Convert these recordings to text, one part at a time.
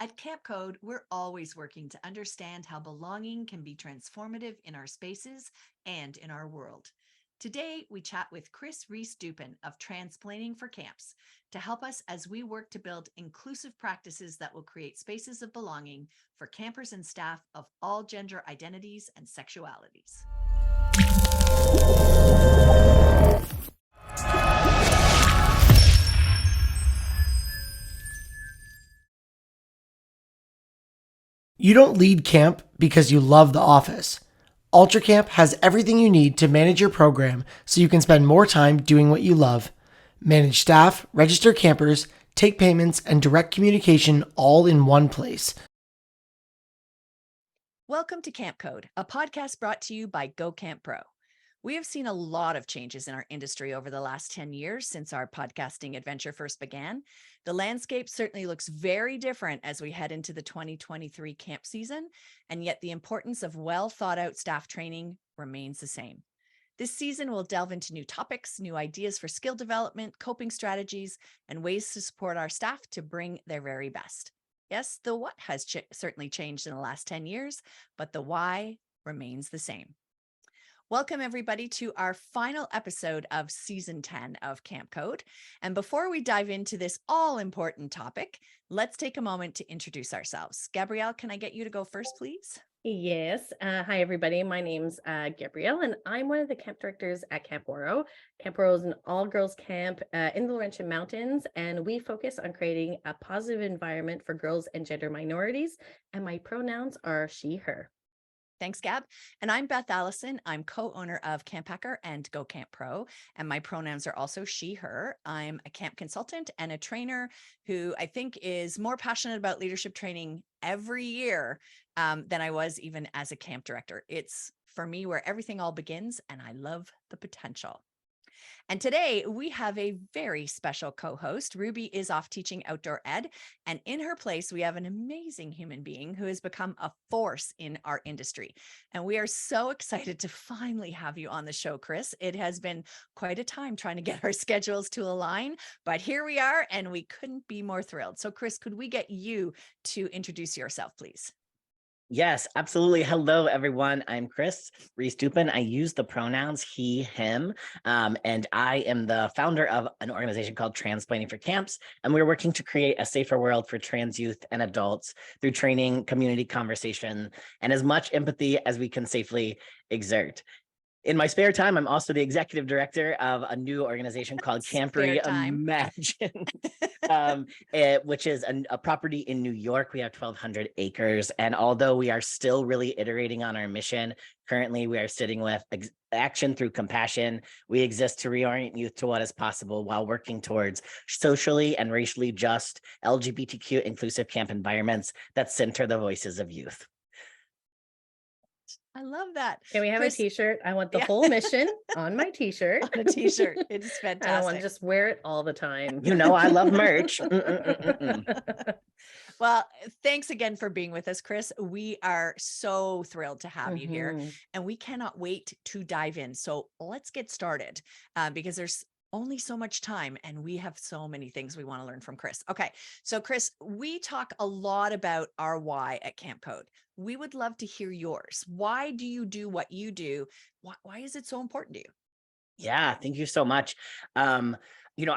At Camp Code, we're always working to understand how belonging can be transformative in our spaces and in our world. Today, we chat with Rehs-Dupin of Transplaining for Camps to help us as we work to build inclusive practices that will create spaces of belonging for campers and staff of all gender identities and sexualities. You don't lead camp because you love the office. Ultra Camp has everything you need to manage your program so you can spend more time doing what you love. Manage staff, register campers, take payments, and direct communication all in one place. Welcome to Camp Code, a podcast brought to you by Go Camp Pro. We have seen a lot of changes in our industry over the last 10 years since our podcasting adventure first began. The landscape certainly looks very different as we head into the 2023 camp season, and yet the importance of well thought out staff training remains the same. This season, we'll delve into new topics, new ideas for skill development, coping strategies, and ways to support our staff to bring their very best. Yes, the what has certainly changed in the last 10 years, but the why remains the same. Welcome, everybody, to our final episode of Season 10 of Camp Code. And before we dive into this all-important topic, let's take a moment to introduce ourselves. Gabrielle, can I get you to go first, please? Yes. Hi, everybody. My name's Gabrielle, and I'm one of the camp directors at Camp Oro. Camp Oro is an all-girls camp in the Laurentian Mountains, and we focus on creating a positive environment for girls and gender minorities. And my pronouns are she, her. Thanks, Gab. And I'm Beth Allison. I'm co-owner of Camp Hacker and Go Camp Pro, and my pronouns are also she, her. I'm a camp consultant and a trainer who I think is more passionate about leadership training every year than I was even as a camp director. It's, for me, where everything all begins, and I love the potential. And today we have a very special co-host. Ruby is off teaching outdoor ed, and in her place, we have an amazing human being who has become a force in our industry. And we are so excited to finally have you on the show, Chris. It has been quite a time trying to get our schedules to align, but here we are, and we couldn't be more thrilled. So Chris, could we get you to introduce yourself, please? Yes, absolutely. Hello, everyone. I'm Chris Rehs-Dupin. I use the pronouns he, him, and I am the founder of an organization called Transplaining for Camps, and we're working to create a safer world for trans youth and adults through training, community conversation, and as much empathy as we can safely exert. In my spare time, I'm also the executive director of a new organization called Camp Reimagined, which is a property in New York. We have 1,200 acres. And although we are still really iterating on our mission, currently we are sitting with action through compassion. We exist to reorient youth to what is possible while working towards socially and racially just LGBTQ inclusive camp environments that center the voices of youth. I love that. Can we have Chris, a t-shirt? I want the whole mission on my t-shirt. On a t-shirt. It is fantastic. I want to just wear it all the time. You know, I love merch. Well, thanks again for being with us, Chris. We are so thrilled to have you here, and we cannot wait to dive in. So let's get started because there's only so much time and we have so many things we want to learn from Chris. Okay. So Chris, we talk a lot about our why at Camp Code. We would love to hear yours. Why do you do what you do? Why is it so important to you? Yeah, thank you so much. You know,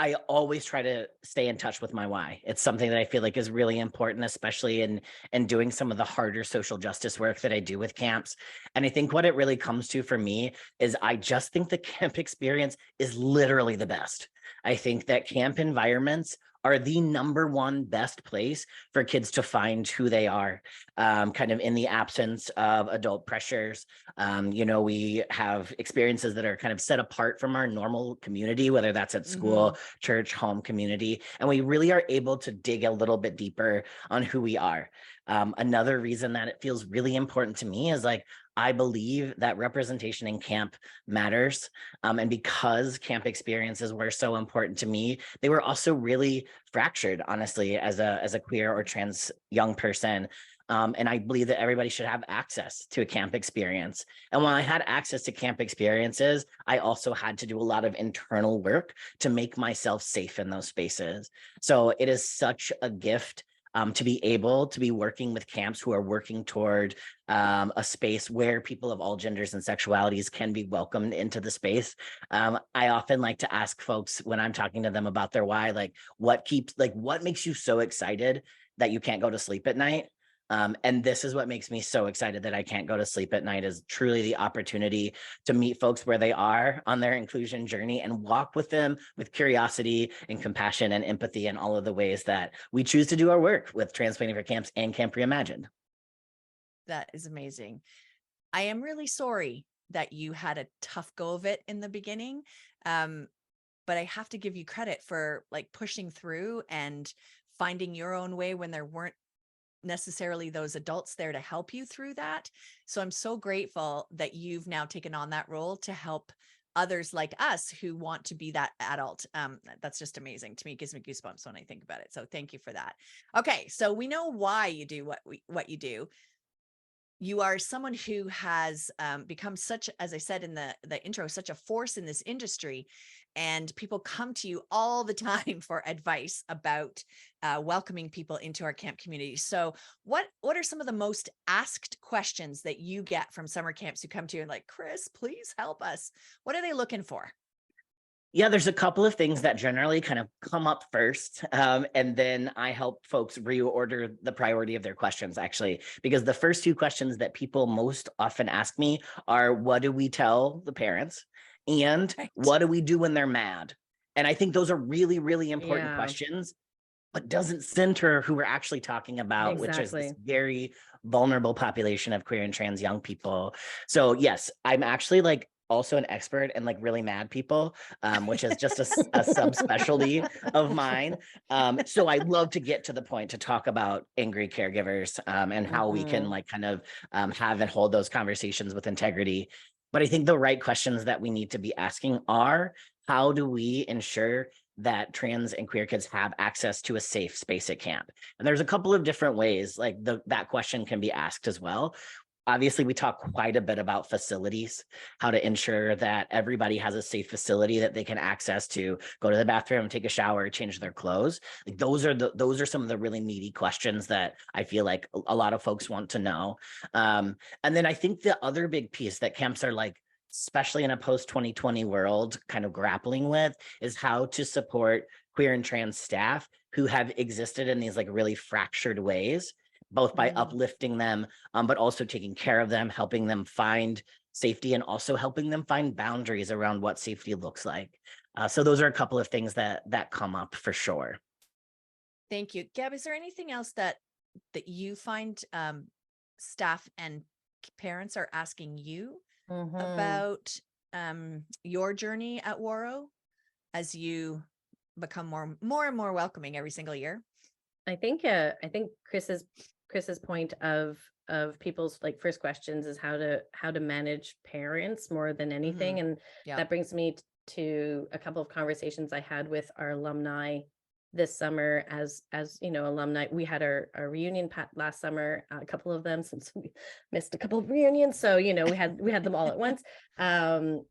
I always try to stay in touch with my why. It's something that I feel like is really important, especially in doing some of the harder social justice work that I do with camps. And I think what it really comes to for me is I just think the camp experience is literally the best. I think that camp environments are the number one best place for kids to find who they are, kind of in the absence of adult pressures. You know, we have experiences that are kind of set apart from our normal community, whether that's at school, church, home, community, and we really are able to dig a little bit deeper on who we are. Another reason that it feels really important to me is like, I believe that representation in camp matters. And because camp experiences were so important to me, they were also really fractured, honestly, as a queer or trans young person. And I believe that everybody should have access to a camp experience. And when I had access to camp experiences, I also had to do a lot of internal work to make myself safe in those spaces. So it is such a gift to be able to be working with camps who are working toward a space where people of all genders and sexualities can be welcomed into the space. I often like to ask folks when I'm talking to them about their why, like what makes you so excited that you can't go to sleep at night? And this is what makes me so excited that I can't go to sleep at night, is truly the opportunity to meet folks where they are on their inclusion journey and walk with them with curiosity and compassion and empathy and all of the ways that we choose to do our work with Transplaining for Camps and Camp Reimagined. That is amazing. I am really sorry that you had a tough go of it in the beginning. But I have to give you credit for like pushing through and finding your own way when there weren't necessarily those adults there to help you through that. So I'm so grateful that you've now taken on that role to help others like us who want to be that adult. That's just amazing to me. It gives me goosebumps when I think about it. So thank you for that. Okay, so we know why you do what you do. You are someone who has become such, as I said in the intro, such a force in this industry, and people come to you all the time for advice about welcoming people into our camp community. So what are some of the most asked questions that you get from summer camps who come to you and like, Chris, please help us? What are they looking for? Yeah, there's a couple of things that generally kind of come up first. And then I help folks reorder the priority of their questions, actually, because the first two questions that people most often ask me are, what do we tell the parents? And Right. what do we do when they're mad? And I think those are really, really important Yeah. questions, but doesn't center who we're actually talking about, which is this very vulnerable population of queer and trans young people. So yes, I'm actually like also an expert in like really mad people, which is just a subspecialty of mine. So I love to get to the point to talk about angry caregivers and how we can like kind of have and hold those conversations with integrity. But I think the right questions that we need to be asking are, how do we ensure that trans and queer kids have access to a safe space at camp? And there's a couple of different ways like that question can be asked as well. Obviously, we talk quite a bit about facilities, how to ensure that everybody has a safe facility that they can access to go to the bathroom, take a shower, change their clothes. Like those are some of the really meaty questions that I feel like a lot of folks want to know. And then I think the other big piece that camps are like, especially in a post-2020 world, kind of grappling with is how to support queer and trans staff who have existed in these like really fractured ways, both by uplifting them, but also taking care of them, helping them find safety, and also helping them find boundaries around what safety looks like. So those are a couple of things that come up for sure. Thank you. Gab, is there anything else that you find staff and parents are asking you about your journey at Waro as you become more and more welcoming every single year? I think Chris's point of people's like first questions is how to manage parents more than anything. And that brings me to a couple of conversations I had with our alumni this summer. As you know, alumni, we had our reunion last summer, a couple of them, since we missed a couple of reunions, so you know we had them all at once. And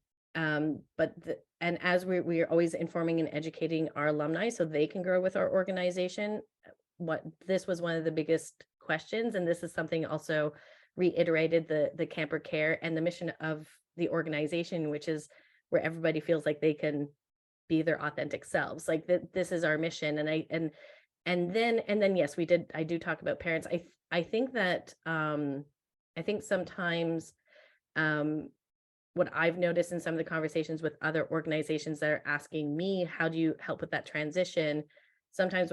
as we are always informing and educating our alumni so they can grow with our organization, this was one of the biggest questions, and this is something also reiterated the camper care and the mission of the organization, which is where everybody feels like they can be their authentic selves. Like this is our mission. And then yes, I do talk about parents. I think that I think sometimes what I've noticed in some of the conversations with other organizations that are asking me, how do you help with that transition? Sometimes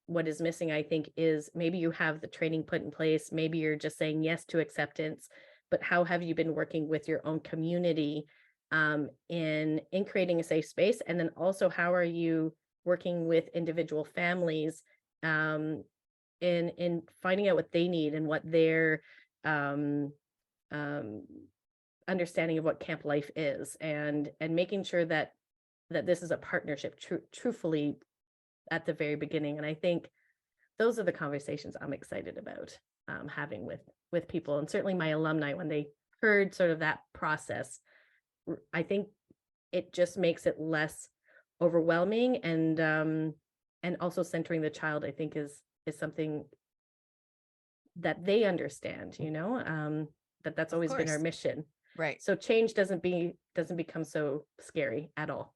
what is missing, I think, is maybe you have the training put in place, maybe you're just saying yes to acceptance, but how have you been working with your own community in creating a safe space? And then also, how are you working with individual families in finding out what they need and what their understanding of what camp life is, and making sure that this is a partnership truthfully at the very beginning. And I think those are the conversations I'm excited about having with people, and certainly my alumni, when they heard sort of that process, I think it just makes it less overwhelming, and also centering the child, I think, is is something that they understand, that's Of always been our course. mission. Right. So change doesn't become so scary at all.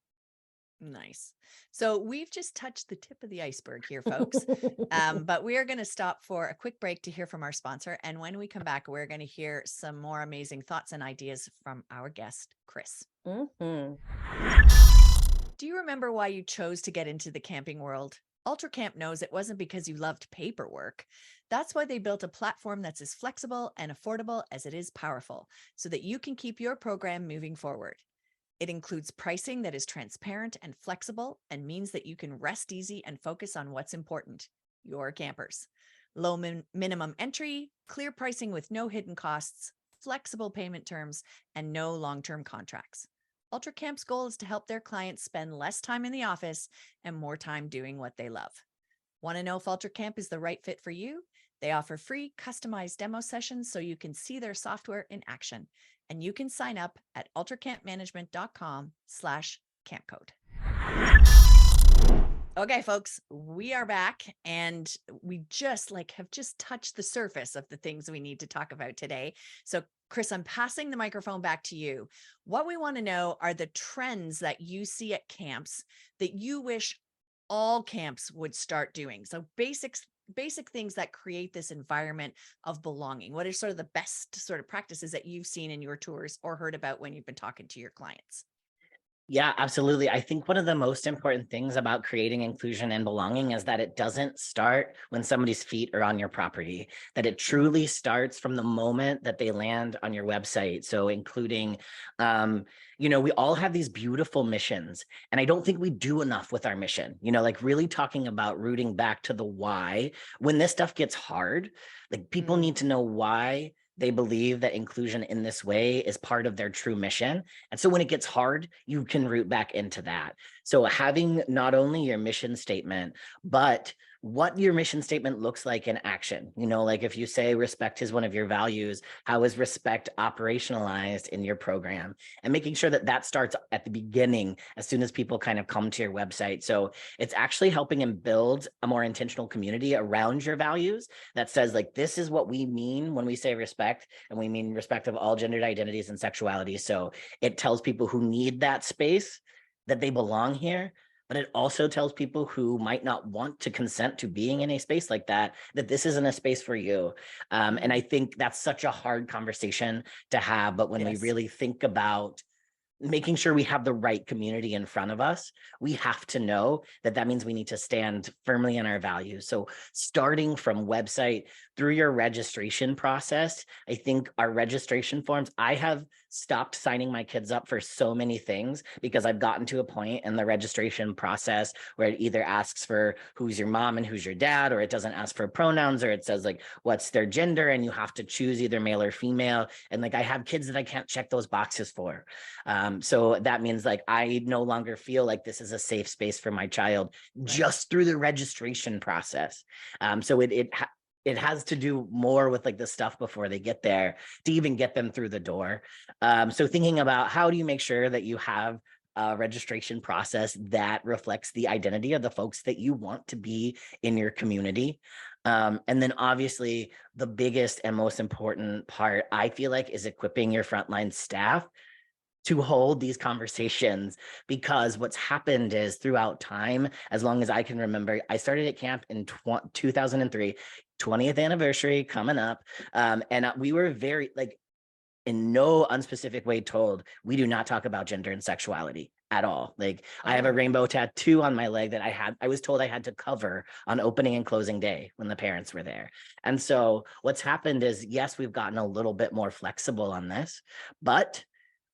Nice. So we've just touched the tip of the iceberg here, folks. But we are going to stop for a quick break to hear from our sponsor. And when we come back, we're going to hear some more amazing thoughts and ideas from our guest, Chris. Mhm. Do you remember why you chose to get into the camping world? UltraCamp knows it wasn't because you loved paperwork. That's why they built a platform that's as flexible and affordable as it is powerful, so that you can keep your program moving forward. It includes pricing that is transparent and flexible and means that you can rest easy and focus on what's important, your campers. Low minimum entry, clear pricing with no hidden costs, flexible payment terms, and no long-term contracts. UltraCamp's goal is to help their clients spend less time in the office and more time doing what they love. Want to know if UltraCamp is the right fit for you? They offer free customized demo sessions so you can see their software in action. And you can sign up at ultracampmanagement.com/campcode. Okay, folks, we are back, and we just have just touched the surface of the things we need to talk about today. So Chris, I'm passing the microphone back to you. What we want to know are the trends that you see at camps that you wish all camps would start doing. So basic things that create this environment of belonging. What are sort of the best sort of practices that you've seen in your tours or heard about when you've been talking to your clients? Yeah, absolutely. I think one of the most important things about creating inclusion and belonging is that it doesn't start when somebody's feet are on your property, that it truly starts from the moment that they land on your website. So including, we all have these beautiful missions, and I don't think we do enough with our mission, like really talking about rooting back to the why. When this stuff gets hard, like people need to know why they believe that inclusion in this way is part of their true mission. And so when it gets hard, you can root back into that. So having not only your mission statement, but what your mission statement looks like in action. Like if you say respect is one of your values, how is respect operationalized in your program? And making sure that that starts at the beginning as soon as people kind of come to your website. So it's actually helping them build a more intentional community around your values that says, like, this is what we mean when we say respect, and we mean respect of all gendered identities and sexualities. So it tells people who need that space that they belong here, but it also tells people who might not want to consent to being in a space like that this isn't a space for you. And I think that's such a hard conversation to have, but when we really think about making sure we have the right community in front of us, we have to know that that means we need to stand firmly in our values. So starting from website through your registration process, I think our registration forms, I have stopped signing my kids up for so many things because I've gotten to a point in the registration process where it either asks for who's your mom and who's your dad, or it doesn't ask for pronouns, or it says like what's their gender, and you have to choose either male or female. And like I have kids that I can't check those boxes for. So that means like I no longer feel like this is a safe space for my child just through the registration process. So it has to do more with like the stuff before they get there to even get them through the door. So thinking about how do you make sure that you have a registration process that reflects the identity of the folks that you want to be in your community. And then obviously the biggest and most important part, I feel like, is equipping your frontline staff to hold these conversations, because what's happened is throughout time, as long as I can remember, I started at camp in 2003, 20th anniversary coming up. And we were very like, in no unspecific way told, we do not talk about gender and sexuality at all. Like I have a rainbow tattoo on my leg that I was told I had to cover on opening and closing day when the parents were there. And so what's happened is, yes, we've gotten a little bit more flexible on this, but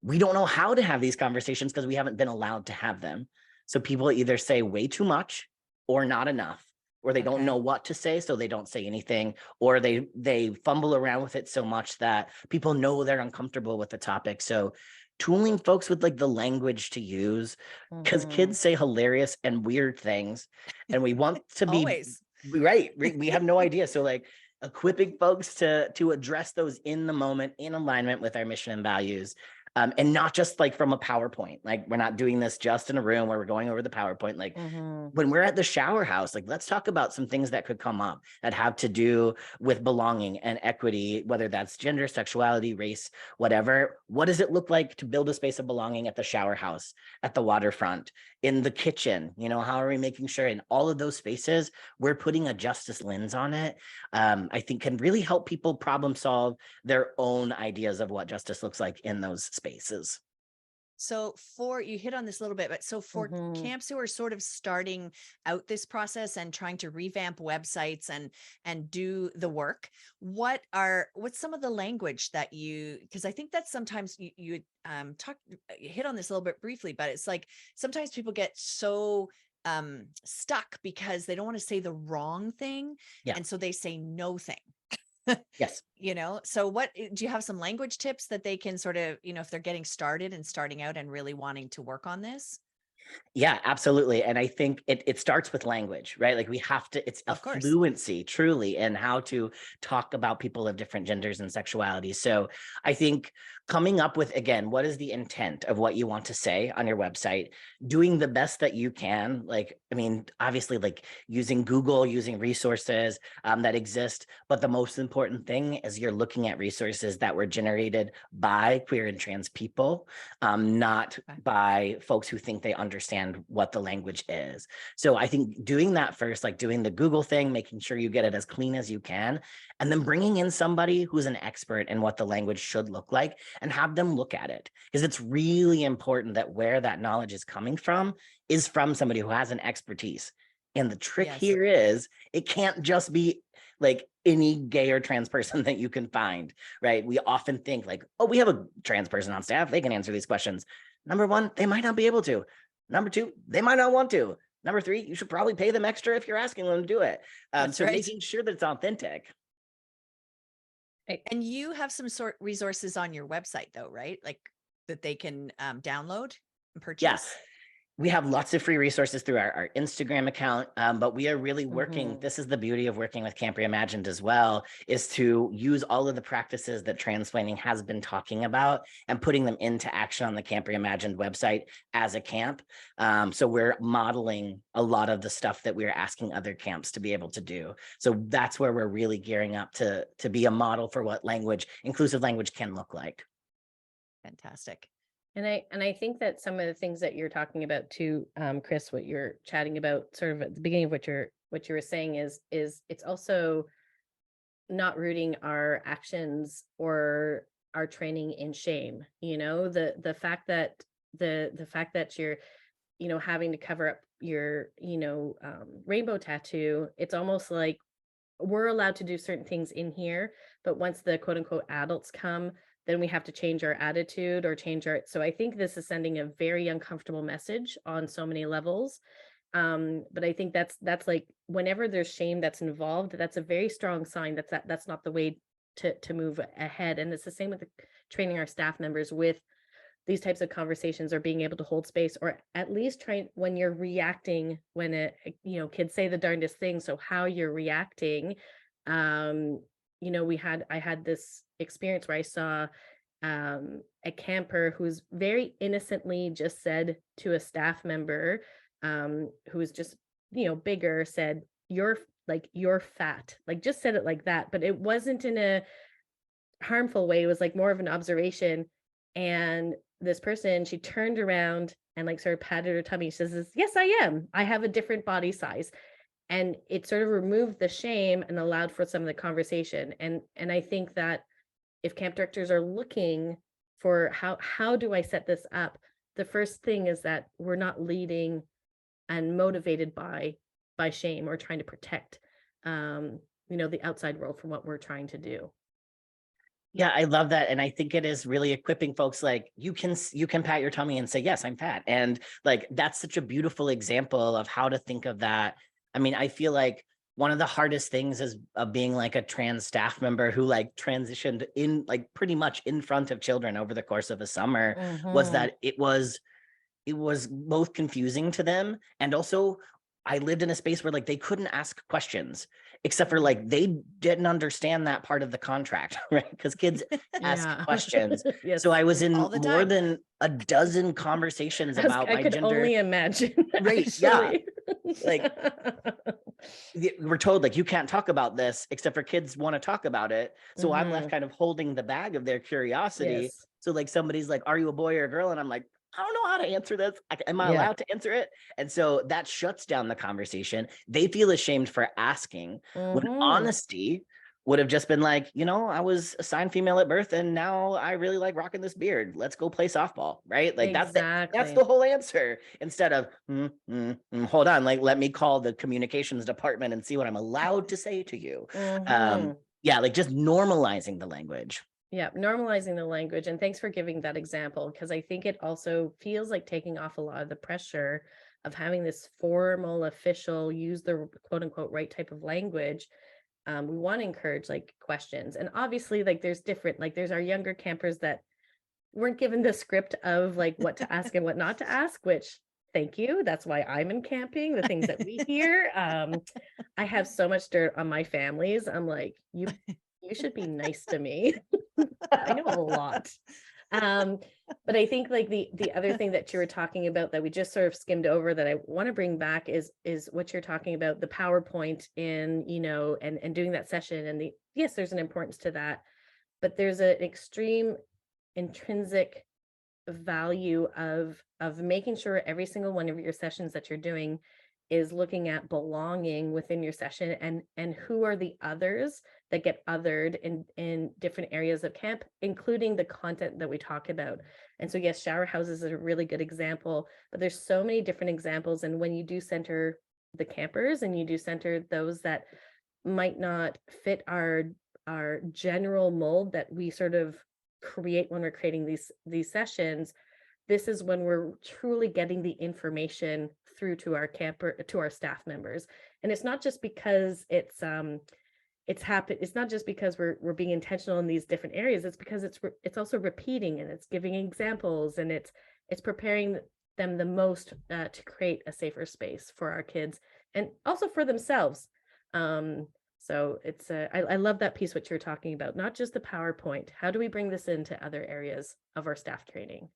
we don't know how to have these conversations because we haven't been allowed to have them. So people either say way too much or not enough, or they don't know what to say, so they don't say anything, or they fumble around with it so much that people know they're uncomfortable with the topic. So tooling folks with like the language to use, because kids say hilarious and weird things, and we want to be Always. right. We have no idea. So like equipping folks to address those in the moment, in alignment with our mission and values. And not just like from a PowerPoint. Like we're not doing this just in a room where we're going over the PowerPoint. Like when we're at the shower house, like let's talk about some things that could come up that have to do with belonging and equity, whether that's gender, sexuality, race, whatever. What does it look like to build a space of belonging at the shower house, at the waterfront, in the kitchen? You know, how are we making sure in all of those spaces we're putting a justice lens on it? I think can really help people problem solve their own ideas of what justice looks like in those spaces. So you hit on this a little bit, but so for camps who are sort of starting out this process and trying to revamp websites and do the work, what's some of the language that because I think that sometimes you hit on this a little bit briefly, but it's like sometimes people get so stuck because they don't want to say the wrong thing. Yeah. And so they say no thing. Yes. So do you have some language tips that they can sort of, if they're getting started and starting out and really wanting to work on this? Yeah, absolutely. And I think it starts with language, right? Like we have to, it's a fluency truly in how to talk about people of different genders and sexualities. So I think coming up with, again, what is the intent of what you want to say on your website, doing the best that you can. Like, I mean, obviously like using Google, using resources that exist. But the most important thing is you're looking at resources that were generated by queer and trans people, not by folks who think they understand what the language is. So I think doing that first, like doing the Google thing, making sure you get it as clean as you can, and then bringing in somebody who's an expert in what the language should look like and have them look at it. Because it's really important that where that knowledge is coming from is from somebody who has an expertise. And the trick here is it can't just be like any gay or trans person that you can find, right? We often think like, oh, we have a trans person on staff, they can answer these questions. Number one, they might not be able to. Number two, they might not want to. Number three, you should probably pay them extra if you're asking them to do it. Making sure that it's authentic. And you have some sort resources on your website though, right? Like that they can download and purchase? Yes. We have lots of free resources through our Instagram account, but we are really working. This is the beauty of working with Camp Reimagined as well, is to use all of the practices that Transplaining has been talking about and putting them into action on the Camp Reimagined website as a camp. So we're modeling a lot of the stuff that we're asking other camps to be able to do. So that's where we're really gearing up to be a model for what inclusive language can look like. Fantastic. And I think that some of the things that you're talking about too, Chris, what you're chatting about sort of at the beginning of what you were saying is it's also not rooting our actions or our training in shame. The fact that the fact that you're, having to cover up your, rainbow tattoo, it's almost like we're allowed to do certain things in here, but once the quote unquote adults come, then we have to change our attitude or so I think this is sending a very uncomfortable message on so many levels. But I think that's like whenever there's shame that's involved, that's a very strong sign that's not the way to move ahead. And it's the same with training our staff members with these types of conversations, or being able to hold space, or at least when you're reacting, when kids say the darndest thing. So how you're reacting, I had this experience where I saw a camper who's very innocently just said to a staff member who was just, bigger, said, you're fat, like just said it like that. But it wasn't in a harmful way. It was like more of an observation. And this person, she turned around and like sort of patted her tummy. She says, yes, I am. I have a different body size. And it sort of removed the shame and allowed for some of the conversation. And I think that if camp directors are looking for how do I set this up, the first thing is that we're not leading and motivated by shame or trying to protect the outside world from what we're trying to do. Yeah, I love that. And I think it is really equipping folks, like you can pat your tummy and say, yes, I'm fat. And like, that's such a beautiful example of how to think of that. I mean, I feel like one of the hardest things is being like a trans staff member who like transitioned in like pretty much in front of children over the course of a summer was that it was both confusing to them, and also I lived in a space where like they couldn't ask questions. except for like they didn't understand that part of the contract, right? Because kids ask Yeah. questions. Yes. So I was in All the more time. than a dozen conversations about I my could gender. only imagine. Right, yeah. Actually. Like we're told like you can't talk about this except for kids want to talk about it. So I'm left Mhm. kind of holding the bag of their curiosity. Yes. So like somebody's like, are you a boy or a girl? And I'm like, I don't know how to answer this. Am I Yeah. allowed to answer it? And so that shuts down the conversation. They feel ashamed for asking when Mhm. honesty would have just been like, you know, I was assigned female at birth and now I really like rocking this beard. Let's go play softball, right? Like that's Exactly. the whole answer. Instead of hold on, like let me call the communications department and see what I'm allowed to say to you. Mhm. Yeah, like just normalizing the language. Yeah, normalizing the language. And thanks for giving that example, because I think it also feels like taking off a lot of the pressure of having this formal, official, use the quote unquote right type of language. We want to encourage like questions. And obviously, like there's different, like there's our younger campers that weren't given the script of like what to ask and what not to ask, which thank you. That's why I'm in camping, the things that we hear. I have so much dirt on my families. I'm like, you should be nice to me. I know a lot. But I think like the other thing that you were talking about that we just sort of skimmed over that I want to bring back is what you're talking about, the PowerPoint in, you know, and doing that session. And yes, there's an importance to that, but there's an extreme intrinsic value of making sure every single one of your sessions that you're doing is looking at belonging within your session and who are the others that get othered in different areas of camp, including the content that we talk about. And so yes, shower houses is a really good example, but there's so many different examples. And when you do center the campers and you do center those that might not fit our general mold that we sort of create when we're creating these sessions, this is when we're truly getting the information through to our staff members. And it's not just because it's not just because we're being intentional in these different areas. It's because it's also repeating and it's giving examples and it's preparing them the most to create a safer space for our kids and also for themselves. So it's I love that piece what you're talking about, not just the PowerPoint. How do we bring this into other areas of our staff training?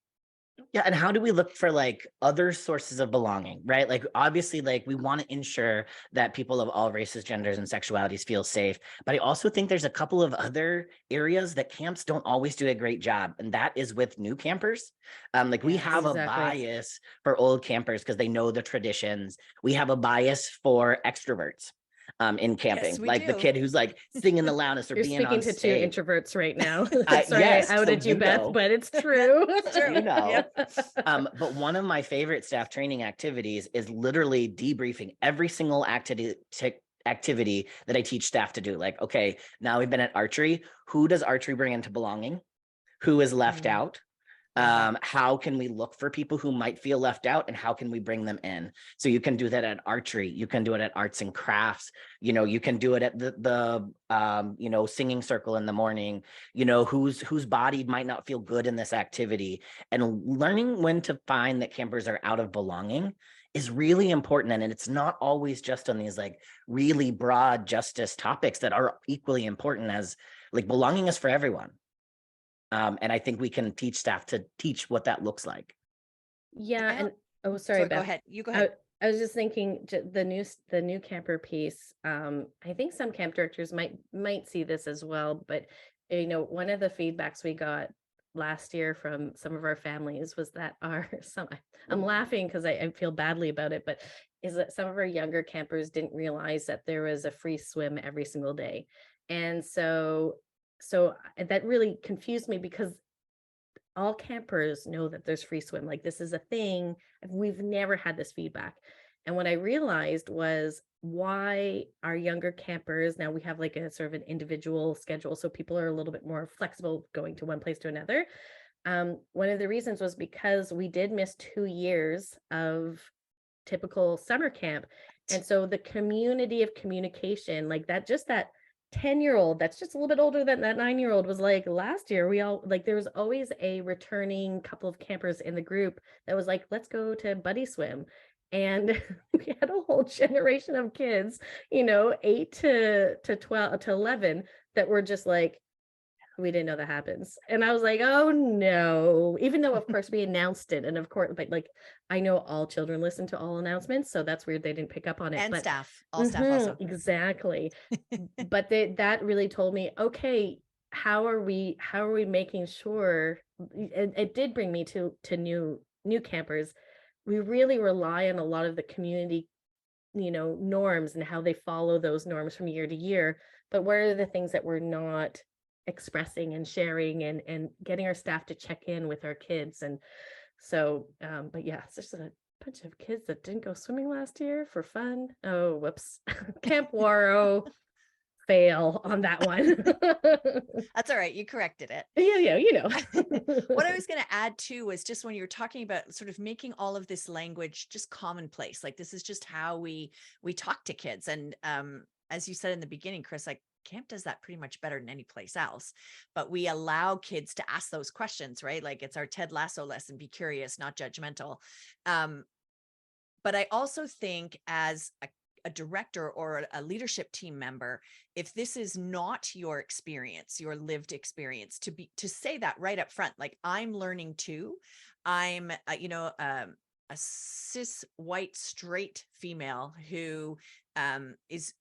Yeah, and how do we look for like other sources of belonging, right? Like obviously like we want to ensure that people of all races, genders, and sexualities feel safe, but I also think there's a couple of other areas that camps don't always do a great job, and that is with new campers. Like we have a bias for old campers because they know the traditions. We have a bias for extroverts in camping, Yes, we like the do. kid who's like singing the loudest or You're being speaking on to stage. two introverts right now. Sorry, Yes, I outed so you, Beth, know. but it's true. It's true. You know. Yeah. But one of my favorite staff training activities is literally debriefing every single activity that I teach staff to do. Like, okay, now we've been at archery. Who does archery bring into belonging? Who is left out? How can we look for people who might feel left out and how can we bring them in? So you can do that at archery, you can do it at arts and crafts, you know, you can do it at the you know, singing circle in the morning, you know, whose body might not feel good in this activity. And learning when to find that campers are out of belonging is really important. And it's not always just on these like really broad justice topics that are equally important as like belonging is for everyone. And I think we can teach staff to teach what that looks like. Yeah, and oh, sorry, Sorry, Beth. go ahead. You go ahead. I was just thinking the new camper piece. I think some camp directors might see this as well, but you know, one of the feedbacks we got last year from some of our families was that I'm laughing because I feel badly about it, but is that some of our younger campers didn't realize that there was a free swim every single day. And so that really confused me because all campers know that there's free swim. Like this is a thing. We've never had this feedback. And what I realized was why our younger campers, now we have like a sort of an individual schedule. So people are a little bit more flexible going to one place to another. One of the reasons was because we did miss 2 years of typical summer camp. And so the community of communication, like that 10-year-old that's just a little bit older than that 9-year-old was like, last year we all like, there was always a returning couple of campers in the group that was like, let's go to buddy swim. And we had a whole generation of kids, 8 to 12 to 11, that were just like, we didn't know that happens. And I was like, oh no, even though of course we announced it. And of course, but like, I know all children listen to all announcements, so that's weird they didn't pick up on it. And But staff, all staff also. exactly. But that really told me, okay, how are we making sure it did bring me to new campers. We really rely on a lot of the community, norms and how they follow those norms from year to year. But what are the things that we're not expressing and sharing, and getting our staff to check in with our kids? And so but yeah, it's just a bunch of kids that didn't go swimming last year for fun. Oh, whoops. Camp Waro fail on that one. That's all right. You corrected it. Yeah. What I was going to add too was just when you were talking about sort of making all of this language just commonplace, like this is just how we talk to kids. And as you said in the beginning, Chris, like camp does that pretty much better than any place else, but we allow kids to ask those questions, right? Like it's our Ted Lasso lesson, be curious, not judgmental. But I also think as a director or a leadership team member, if this is not your experience, your lived experience, to say that right up front, like I'm learning too. I'm, a cis white straight female who is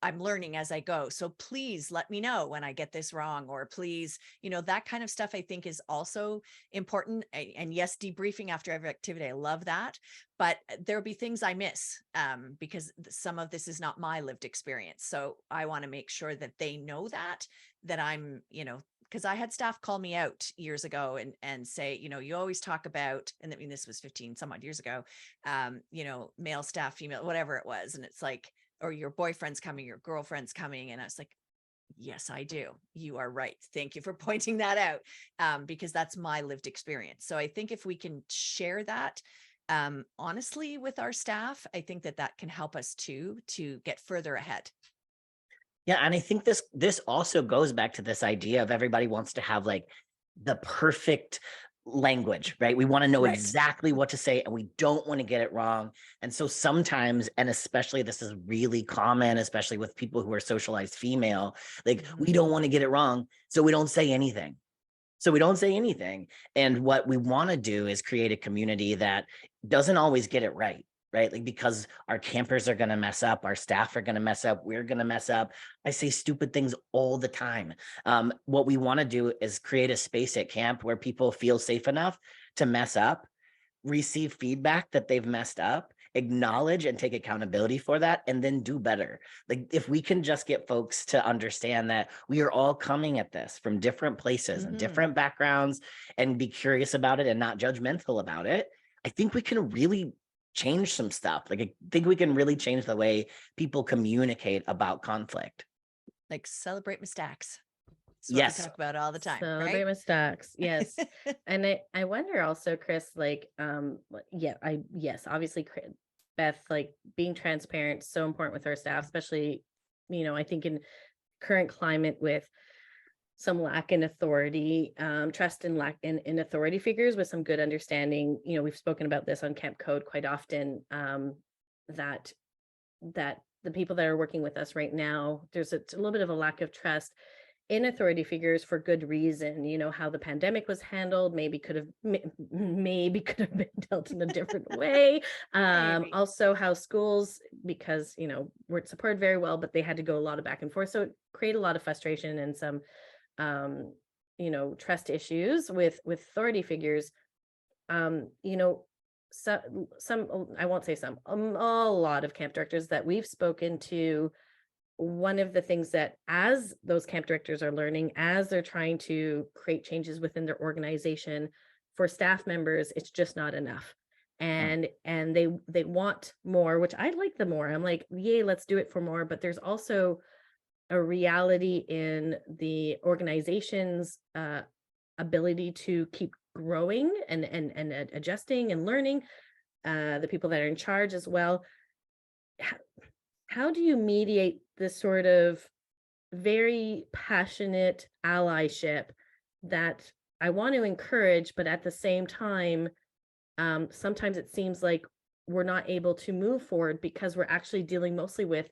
I'm learning as I go. So please let me know when I get this wrong, or please, that kind of stuff I think is also important. And yes, debriefing after every activity, I love that. But there'll be things I miss because some of this is not my lived experience. So I want to make sure that they know that I'm, because I had staff call me out years ago and say, you always talk about, and I mean, this was 15 some odd years ago, male staff, female, whatever it was. And it's like, or your boyfriend's coming, your girlfriend's coming. And I was like, yes, I do. You are right. Thank you for pointing that out, because that's my lived experience. So I think if we can share that honestly with our staff, I think that can help us to get further ahead. Yeah, and I think this also goes back to this idea of everybody wants to have like the perfect language, right? We want to know exactly what to say and we don't want to get it wrong. And so sometimes, and especially this is really common, especially with people who are socialized female, like we don't want to get it wrong. So we don't say anything. And what we want to do is create a community that doesn't always get it right. Like, because our campers are going to mess up, our staff are going to mess up, we're going to mess up. I say stupid things all the time. What we want to do is create a space at camp where people feel safe enough to mess up, receive feedback that they've messed up, acknowledge and take accountability for that, and then do better. Like if we can just get folks to understand that we are all coming at this from different places and different backgrounds, and be curious about it and not judgmental about it, I think we can really change some stuff. Like I think we can really change the way people communicate about conflict. Like celebrate mistakes. That's Yes. what we talk about all the time. Celebrate mistakes. Yes. And I wonder also, Chris, like, obviously Beth, like being transparent, so important with our staff, especially, I think in current climate with some lack in authority, trust and lack in authority figures, with some good understanding. We've spoken about this on Camp Code quite often, that the people that are working with us right now, there's a little bit of a lack of trust in authority figures for good reason. How the pandemic was handled maybe could have been dealt in a different way. Also how schools, because weren't supported very well, but they had to go a lot of back and forth, so it created a lot of frustration and some trust issues with authority figures. Some I won't say some, a lot of camp directors that we've spoken to, one of the things that as those camp directors are learning, as they're trying to create changes within their organization, for staff members, it's just not enough. And they want more, which I like the more. I'm like, yay, let's do it for more. But there's also a reality in the organization's ability to keep growing and adjusting and learning, the people that are in charge as well. How do you mediate this sort of very passionate allyship that I want to encourage, but at the same time, sometimes it seems like we're not able to move forward because we're actually dealing mostly with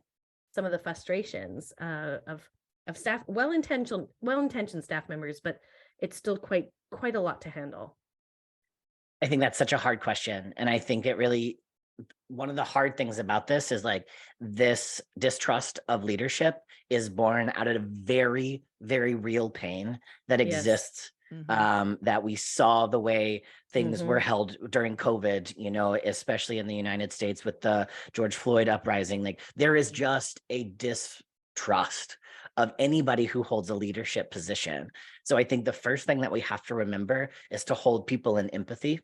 some of the frustrations of staff, well-intentioned staff members, but it's still quite a lot to handle. I think that's such a hard question. And I think it really, one of the hard things about this is like this distrust of leadership is born out of very, very real pain that Yes. exists. That we saw the way things were held during COVID, you know, especially in the United States with the George Floyd uprising. Like there is just a distrust of anybody who holds a leadership position. So I think the first thing that we have to remember is to hold people in empathy.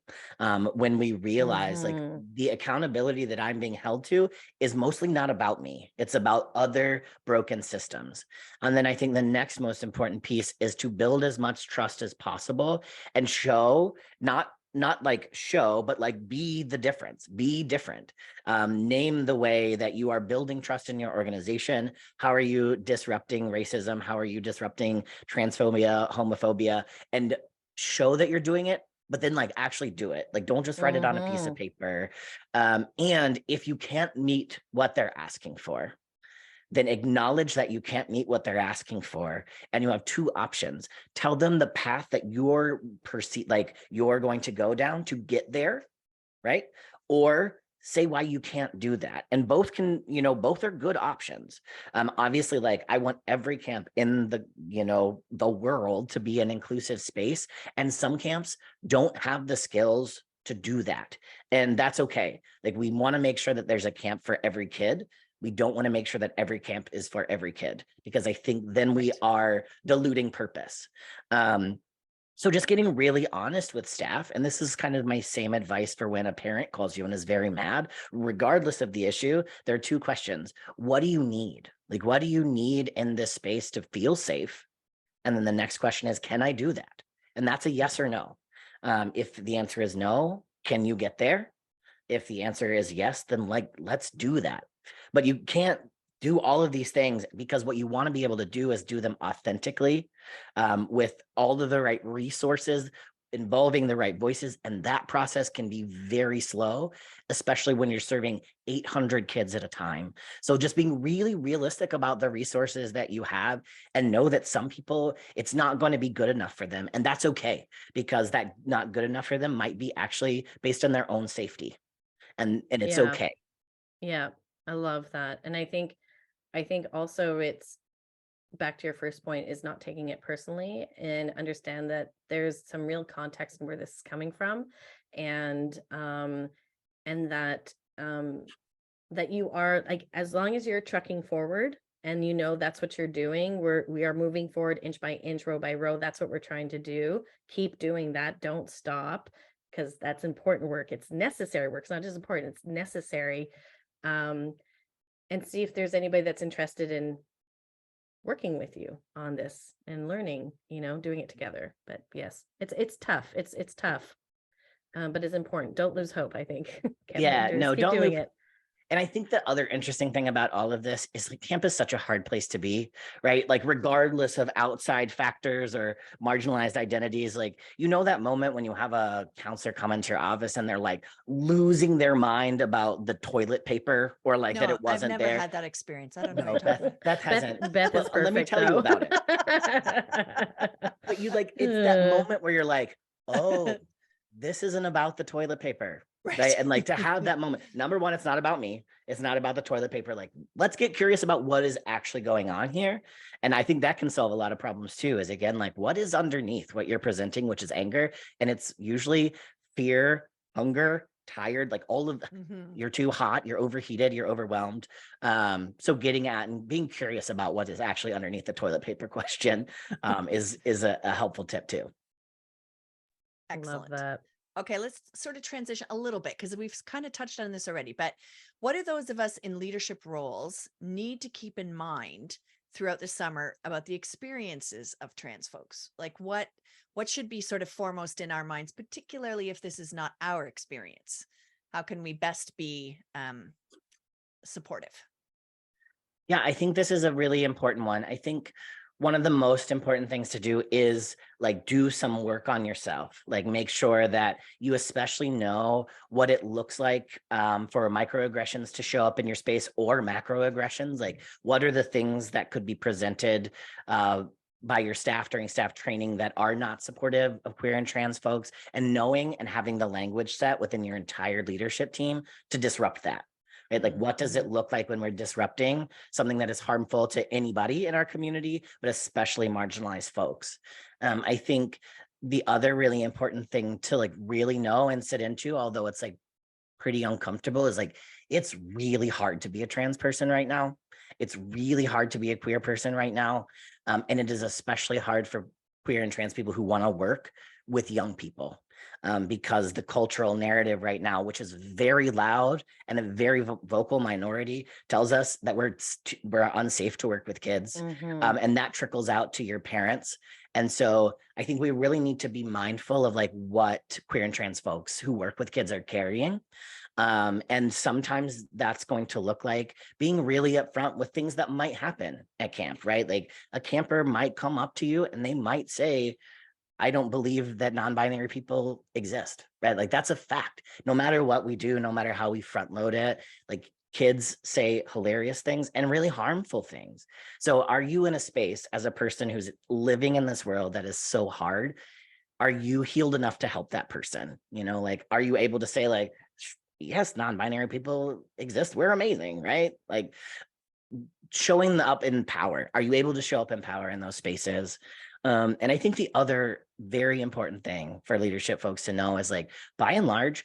When we realize like the accountability that I'm being held to is mostly not about me. It's about other broken systems. And then I think the next most important piece is to build as much trust as possible and show, not like show, but like be the difference, be different. Name the way that you are building trust in your organization. How are you disrupting racism? How are you disrupting transphobia, homophobia, and show that you're doing it, but then like actually do it. Like don't just write it on a piece of paper. And if you can't meet what they're asking for, then acknowledge that you can't meet what they're asking for. And you have two options. Tell them the path that you're you're going to go down to get there, right? Or say why you can't do that. And both can, you know, both are good options. Obviously, like I want every camp in the, you know, the world to be an inclusive space. And some camps don't have the skills to do that. And that's okay. Like we want to make sure that there's a camp for every kid. We don't want to make sure that every camp is for every kid, because I think then we are diluting purpose. So just getting really honest with staff, and this is kind of my same advice for when a parent calls you and is very mad, regardless of the issue, there are two questions. What do you need? Like, what do you need in this space to feel safe? And then the next question is, can I do that? And that's a yes or no. If the answer is no, can you get there? If the answer is yes, then like, let's do that. But you can't do all of these things because what you want to be able to do is do them authentically, with all of the right resources, involving the right voices. And that process can be very slow, especially when you're serving 800 kids at a time. So just being really realistic about the resources that you have, and know that some people, it's not going to be good enough for them. And that's okay, because that not good enough for them might be actually based on their own safety. And it's okay. Yeah, I love that. And I think also it's back to your first point, is not taking it personally, and understand that there's some real context in where this is coming from. And that that you are like, as long as you're trucking forward and you know that's what you're doing, we are moving forward inch by inch, row by row. That's what we're trying to do. Keep doing that. Don't stop, because that's important work. It's necessary work. It's not just important, it's necessary. And see if there's anybody that's interested in working with you on this and learning, you know, doing it together. But yes, it's tough. It's tough. But it's important. Don't lose hope, I think. Yeah, no, keep don't doing lose. it. And I think the other interesting thing about all of this is like camp is such a hard place to be, right? Like regardless of outside factors or marginalized identities, like, you know, that moment when you have a counselor come into your office and they're like losing their mind about the toilet paper, or like that it wasn't I've never there. had that experience. I don't know. No, what you're talking about. Beth hasn't. Beth is Well, let me perfect, tell you though. about it. But you like, it's that moment where you're like, oh, this isn't about the toilet paper. Right. And like to have that moment, number one, it's not about me. It's not about the toilet paper. Like, let's get curious about what is actually going on here. And I think that can solve a lot of problems too, is again, like what is underneath what you're presenting, which is anger. And it's usually fear, hunger, tired, like all of you're too hot, you're overheated, you're overwhelmed. So getting at and being curious about what is actually underneath the toilet paper question is a helpful tip too. Excellent. Love that. Okay, let's sort of transition a little bit, because we've kind of touched on this already, but what do those of us in leadership roles need to keep in mind throughout the summer about the experiences of trans folks? Like what should be sort of foremost in our minds, particularly if this is not our experience? How can we best be supportive? Yeah, I think this is a really important one. I think one of the most important things to do is like do some work on yourself. Like make sure that you especially know what it looks like for microaggressions to show up in your space, or macroaggressions. Like what are the things that could be presented by your staff during staff training that are not supportive of queer and trans folks, and knowing and having the language set within your entire leadership team to disrupt that. Right? Like, what does it look like when we're disrupting something that is harmful to anybody in our community, but especially marginalized folks? I think the other really important thing to like really know and sit into, although it's like pretty uncomfortable, is like, it's really hard to be a trans person right now. It's really hard to be a queer person right now. And it is especially hard for queer and trans people who want to work with young people. Because the cultural narrative right now, which is very loud and a very vocal minority, tells us that we're unsafe to work with kids, and that trickles out to your parents. And so I think we really need to be mindful of like what queer and trans folks who work with kids are carrying. And sometimes that's going to look like being really upfront with things that might happen at camp, right? Like a camper might come up to you and they might say, I don't believe that non-binary people exist, right? Like that's a fact. No matter what we do, no matter how we front load it, like kids say hilarious things and really harmful things. So are you in a space as a person who's living in this world that is so hard? Are you healed enough to help that person? You know, like, are you able to say like, yes, non-binary people exist. We're amazing, right? Like showing up in power. Are you able to show up in power in those spaces? And I think the other very important thing for leadership folks to know is like, by and large,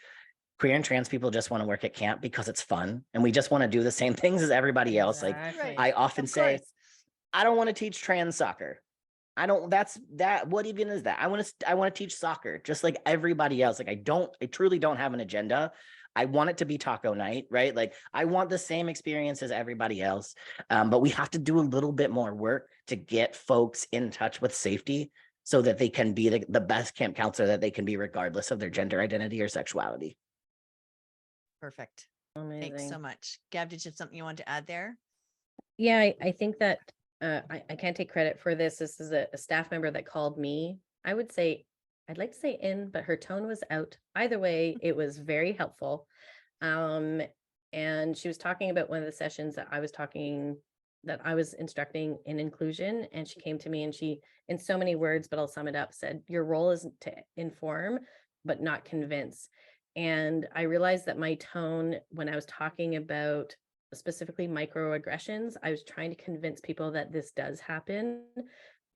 queer and trans people just want to work at camp because it's fun. And we just want to do the same things as everybody else. Like I often say, I don't want to teach trans soccer. I don't, what even is that? I want to teach soccer just like everybody else. Like I truly don't have an agenda. I want it to be taco night, right? Like I want the same experience as everybody else. But we have to do a little bit more work to get folks in touch with safety so that they can be the best camp counselor that they can be, regardless of their gender identity or sexuality. Perfect. Amazing. Thanks so much. Gab, did you have something you want to add there? Yeah, I think that I can't take credit for this. This is a staff member that called me. I'd like to say in, but her tone was out. Either way, it was very helpful. And she was talking about one of the sessions that I was instructing in inclusion. And she came to me and she, in so many words, but I'll sum it up, said, your role is to inform, but not convince. And I realized that my tone when I was talking about specifically microaggressions, I was trying to convince people that this does happen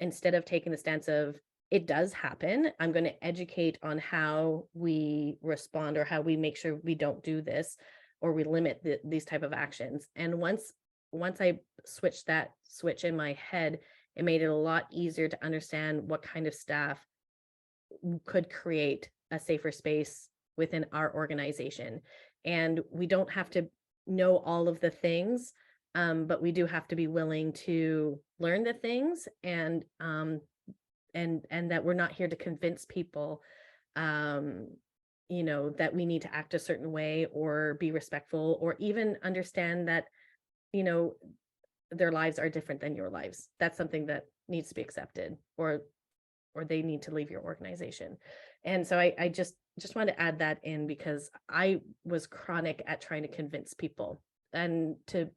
instead of taking the stance of, it does happen. I'm going to educate on how we respond or how we make sure we don't do this or we limit these type of actions. And once I switched that switch in my head, it made it a lot easier to understand what kind of staff could create a safer space within our organization. And we don't have to know all of the things, but we do have to be willing to learn the things and that we're not here to convince people, that we need to act a certain way or be respectful or even understand that, their lives are different than your lives. That's something that needs to be accepted or they need to leave your organization. And so I just wanted to add that in because I was chronic at trying to convince people and to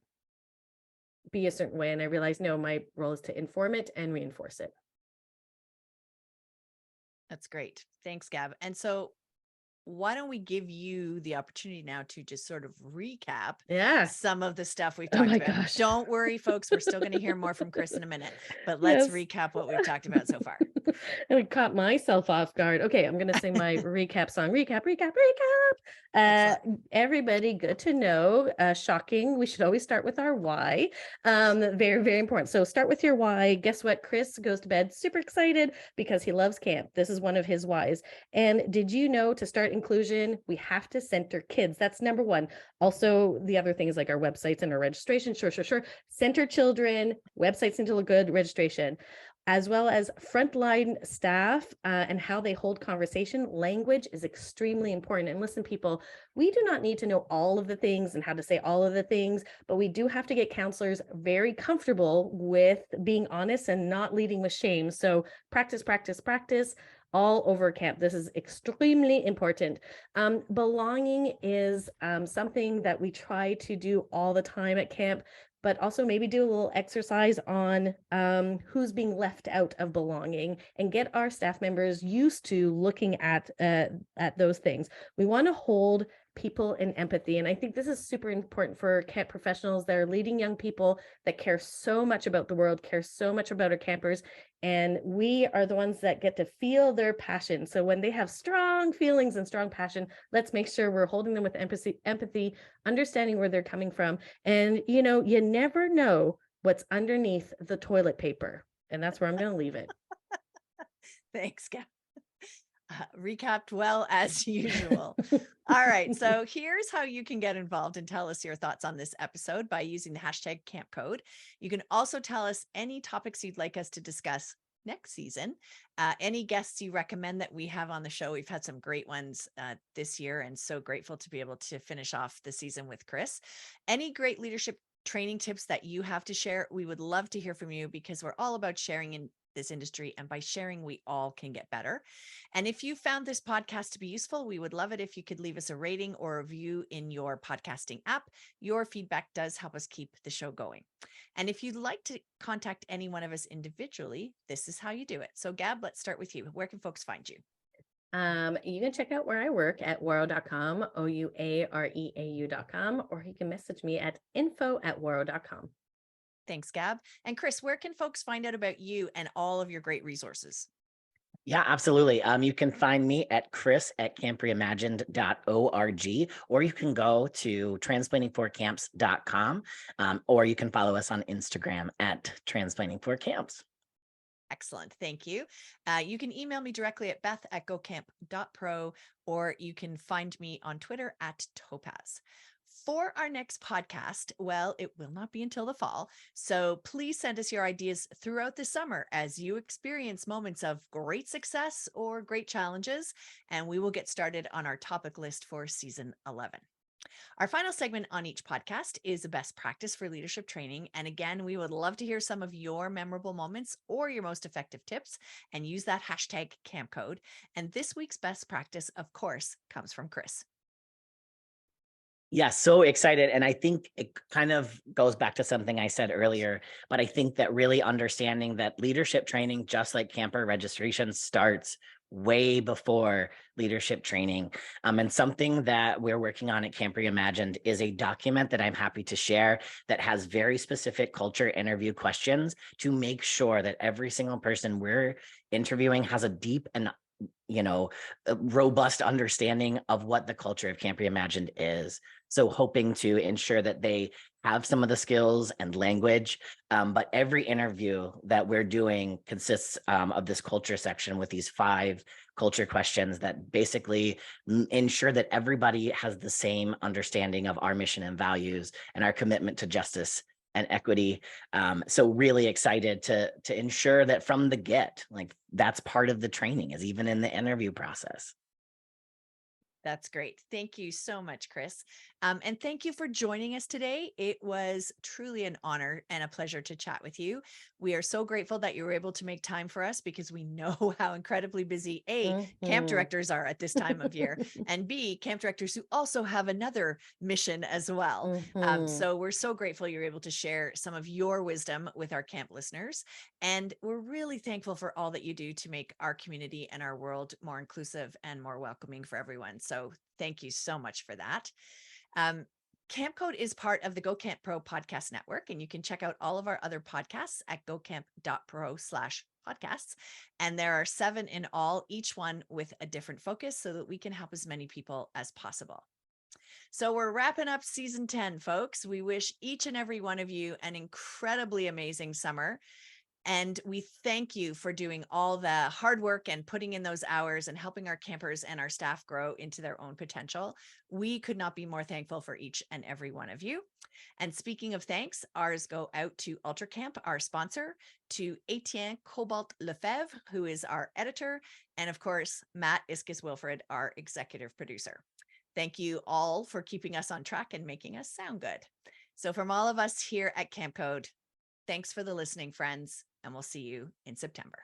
be a certain way. And I realized, no, my role is to inform it and reinforce it. That's great. Thanks, Gab. And so why don't we give you the opportunity now to just sort of recap some of the stuff we've talked about. Gosh. Don't worry, folks. We're still going to hear more from Chris in a minute, but let's recap what we've talked about so far. I caught myself off guard. Okay, I'm going to sing my recap song. Recap. Everybody, good to know. Shocking. We should always start with our why. Very, very important. So start with your why. Guess what? Chris goes to bed super excited because he loves camp. This is one of his whys. And did you know to start inclusion, we have to center kids. That's number one. Also, the other thing is like our websites and our registration. Sure. Center children, websites into a good registration. as well as frontline staff and how they hold conversation. Language is extremely important. And listen, people, we do not need to know all of the things and how to say all of the things, but we do have to get counselors very comfortable with being honest and not leading with shame. So practice, practice, practice all over camp. This is extremely important. Belonging is something that we try to do all the time at camp, but also maybe do a little exercise on who's being left out of belonging and get our staff members used to looking at those things. We want to hold people in empathy. And I think this is super important for camp professionals that are leading young people that care so much about the world, care so much about our campers. And we are the ones that get to feel their passion. So when they have strong feelings and strong passion, let's make sure we're holding them with empathy, understanding where they're coming from. And, you know, you never know what's underneath the toilet paper. And that's where I'm going to leave it. Thanks, Gab. Recapped well as usual. All right. So here's how you can get involved and tell us your thoughts on this episode by using the hashtag Camp Code. You can also tell us any topics you'd like us to discuss next season. Any guests you recommend that we have on the show. We've had some great ones this year, and so grateful to be able to finish off the season with Chris. Any great leadership training tips that you have to share, we would love to hear from you, because we're all about sharing in this industry, and by sharing, we all can get better. And if you found this podcast to be useful, we would love it if you could leave us a rating or a review in your podcasting app. Your feedback does help us keep the show going. And if you'd like to contact any one of us individually, this is how you do it. So Gab, let's start with you. Where can folks find you? You can check out where I work at waro.com, ouareau.com, or you can message me at info@waro.com. Thanks, Gab. And Chris, where can folks find out about you and all of your great resources? Yeah, absolutely. You can find me at chris@campreimagined.org, or you can go to transplaining4camps.com, or you can follow us on Instagram at transplaining4camps. Excellent. Thank you. You can email me directly at beth@gocamp.pro, or you can find me on Twitter at Topaz. For our next podcast, well, it will not be until the fall. So please send us your ideas throughout the summer as you experience moments of great success or great challenges, and we will get started on our topic list for season 11. Our final segment on each podcast is a best practice for leadership training. And again, we would love to hear some of your memorable moments or your most effective tips, and use that hashtag Camp Code. And this week's best practice, of course, comes from Chris. Yeah, so excited. And I think it kind of goes back to something I said earlier, but I think that really understanding that leadership training, just like camper registration, starts way before leadership training. And something that we're working on at Camp Reimagined is a document that I'm happy to share that has very specific culture interview questions to make sure that every single person we're interviewing has a deep and a robust understanding of what the culture of Camp Reimagined is. So hoping to ensure that they have some of the skills and language, but every interview that we're doing consists of this culture section with these 5 culture questions that basically ensure that everybody has the same understanding of our mission and values and our commitment to justice and equity. So really excited to ensure that from the get, like that's part of the training, is even in the interview process. That's great. Thank you so much, Chris. And thank you for joining us today. It was truly an honor and a pleasure to chat with you. We are so grateful that you were able to make time for us, because we know how incredibly busy camp directors are at this time of year, and B, camp directors who also have another mission as well. So we're so grateful you're able to share some of your wisdom with our camp listeners. And we're really thankful for all that you do to make our community and our world more inclusive and more welcoming for everyone. So thank you so much for that. Camp Code is part of the Go Camp Pro podcast network, and you can check out all of our other podcasts at gocamp.pro/podcasts. And there are 7 in all, each one with a different focus, so that we can help as many people as possible. So we're wrapping up season 10, folks. We wish each and every one of you an incredibly amazing summer. And we thank you for doing all the hard work and putting in those hours and helping our campers and our staff grow into their own potential. We could not be more thankful for each and every one of you. And speaking of thanks, ours go out to UltraCamp, our sponsor, to Etienne Cobalt Lefebvre, who is our editor, and of course, Matt Iskis Wilfred, our executive producer. Thank you all for keeping us on track and making us sound good. So from all of us here at Camp Code, thanks for the listening, friends, and we'll see you in September.